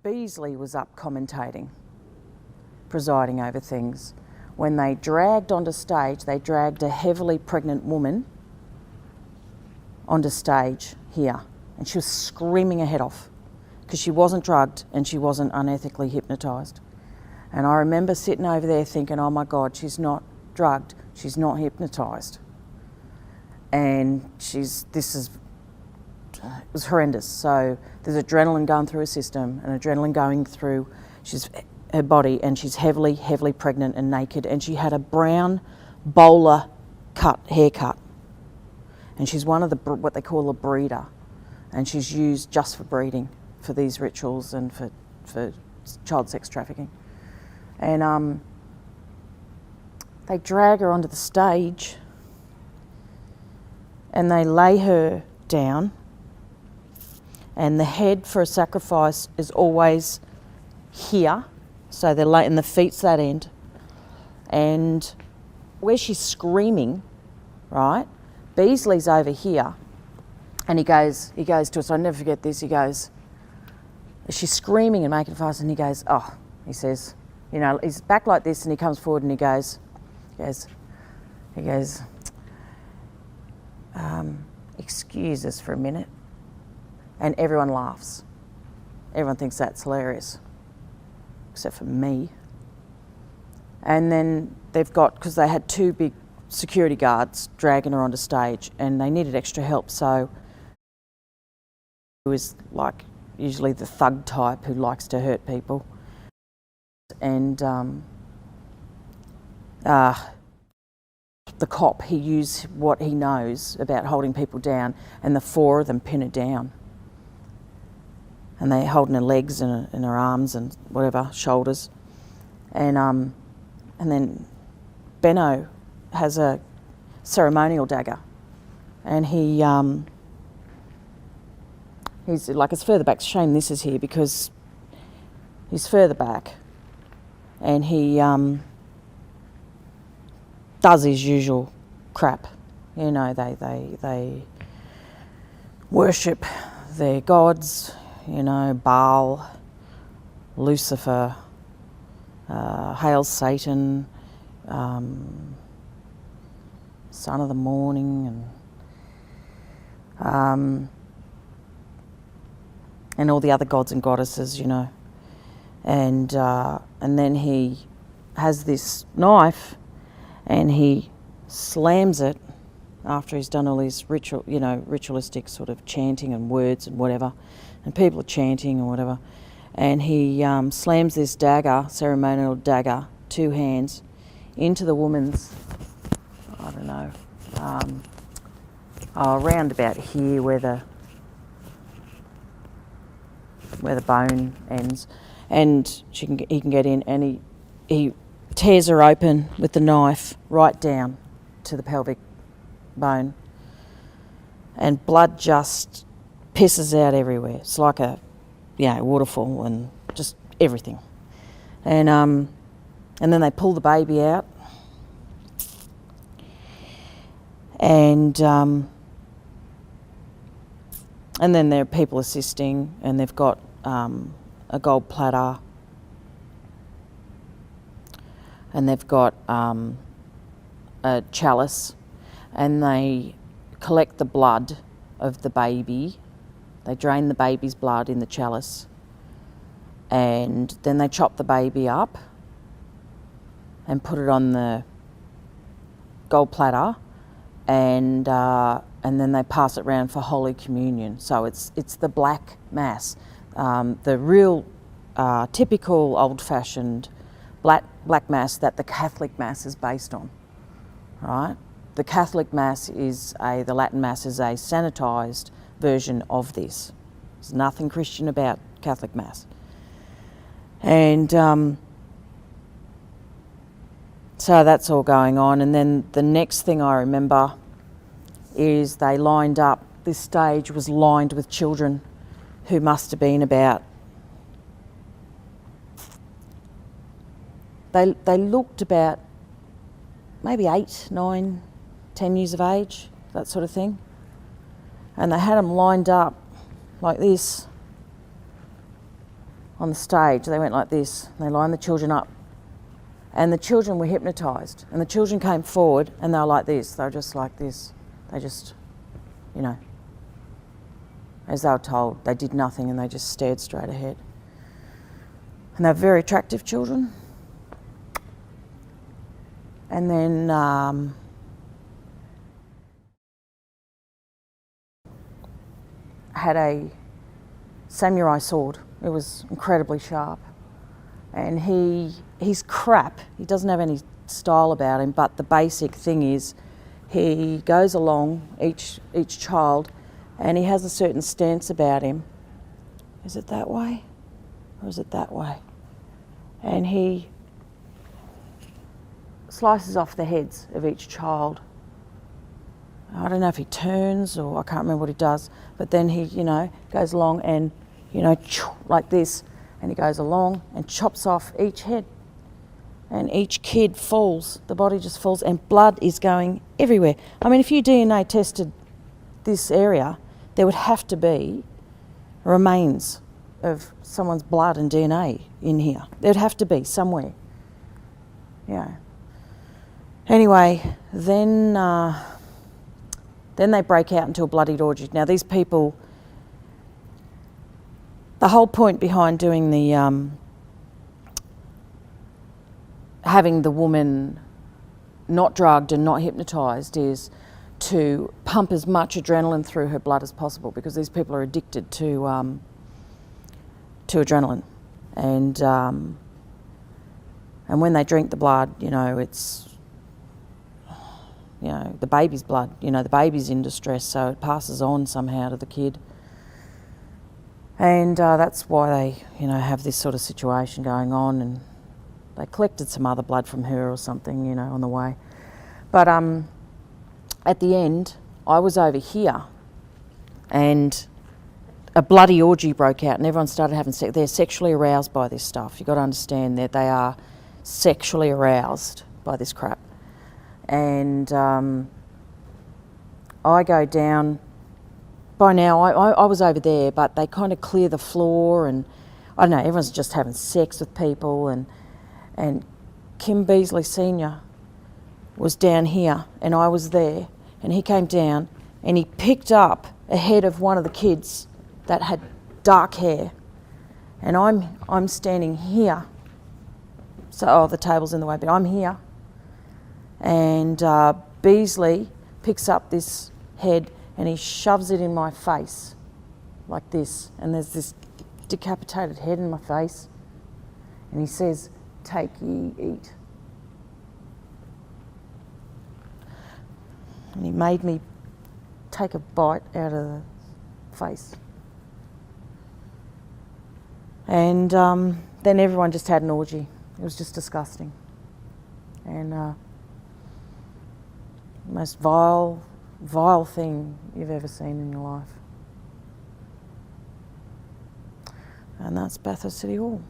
Beasley was up commentating, presiding over things. When they dragged onto stage, they dragged a heavily pregnant woman onto stage here, and she was screaming her head off because she wasn't drugged and she wasn't unethically hypnotised. And I remember sitting over there thinking, oh my God, she's not drugged, she's not hypnotised. And it was horrendous. So there's adrenaline going through her system and adrenaline going through her body, and she's heavily, heavily pregnant and naked, and she had a brown bowler haircut. And she's one of what they call a breeder, and she's used just for breeding, for these rituals and for child sex trafficking. And they drag her onto the stage and they lay her down, and the head for a sacrifice is always here, so they're and the feet's that end, and where she's screaming, right, Beasley's over here, and he goes to us, I'll never forget this, he goes, she's screaming and making fuss, and he goes, oh, he says, you know, he's back like this, and he comes forward and he goes, excuse us for a minute. And everyone laughs. Everyone thinks that's hilarious, except for me. And then they've got, because they had two big security guards dragging her onto stage, and they needed extra help, so it was like usually the thug type who likes to hurt people. And the cop, he used what he knows about holding people down, and the four of them pin her down. And they're holding her legs and her arms and whatever, shoulders. And then Benno has a ceremonial dagger, and he's like, it's further back. It's a shame this is here because he's further back, and he does his usual crap. You know, they worship their gods, you know, Baal, Lucifer, hail Satan, son of the morning, and all the other gods and goddesses, you know. And then he has this knife, and he slams it after he's done all his ritualistic sort of chanting and words and whatever, and people are chanting or whatever, and he slams this dagger, ceremonial dagger, two hands, into the woman's, I don't know, around about here where the bone ends, and he can get in, and he tears her open with the knife right down to the pelvic bone, and blood just pisses out everywhere. It's like a waterfall and just everything. And then they pull the baby out, and then there are people assisting, and they've got a gold platter, and they've got a chalice, and they collect the blood of the baby. They drain the baby's blood in the chalice, and then they chop the baby up and put it on the gold platter, and then they pass it around for Holy Communion. So it's the black mass, the real typical old-fashioned black mass that the Catholic Mass is based on, right? The Catholic Mass the Latin Mass is a sanitised version of this. There's nothing Christian about Catholic Mass. And so that's all going on. And then the next thing I remember is they lined up, this stage was lined with children who must have been about, they looked about maybe 8, 9, 10 years of age, that sort of thing. And they had them lined up like this, on the stage, they went like this. They lined the children up. And the children were hypnotised. And the children came forward and they were like this. They were just like this. They just, you know, as they were told, they did nothing and they just stared straight ahead. And they're very attractive children. And then had a samurai sword. It was incredibly sharp. And he's crap. He doesn't have any style about him, but the basic thing is he goes along, each child, and he has a certain stance about him. Is it that way? Or is it that way? And he slices off the heads of each child. I don't know if he turns or I can't remember what he does, but then he, you know, goes along and, you know, like this, and he goes along and chops off each head. And each kid falls, the body just falls, and blood is going everywhere. I mean, if you DNA tested this area, there would have to be remains of someone's blood and DNA in here. There'd have to be somewhere. Yeah. Anyway, then they break out into a bloodied orgy. Now these people, the whole point behind doing the having the woman not drugged and not hypnotised is to pump as much adrenaline through her blood as possible, because these people are addicted to adrenaline, and when they drink the blood, you know, it's, you know, the baby's blood. You know, the baby's in distress, so it passes on somehow to the kid, and that's why they, you know, have this sort of situation going on. And they collected some other blood from her or something, you know, on the way. But at the end, I was over here, and a bloody orgy broke out, and everyone started having sex. They're sexually aroused by this stuff. You've got to understand that they are sexually aroused by this crap. And I go down. By now, I was over there, but they kind of clear the floor, and I don't know, everyone's just having sex with people, and Kim Beasley Sr. was down here, and I was there, and he came down and he picked up a head of one of the kids that had dark hair, and I'm standing here. So, the table's in the way, but I'm here. And Beasley picks up this head and he shoves it in my face like this, and there's this decapitated head in my face, and he says, "Take ye, eat." And he made me take a bite out of the face. And then everyone just had an orgy. It was just disgusting. And the most vile thing you've ever seen in your life. And that's Bathurst City Hall.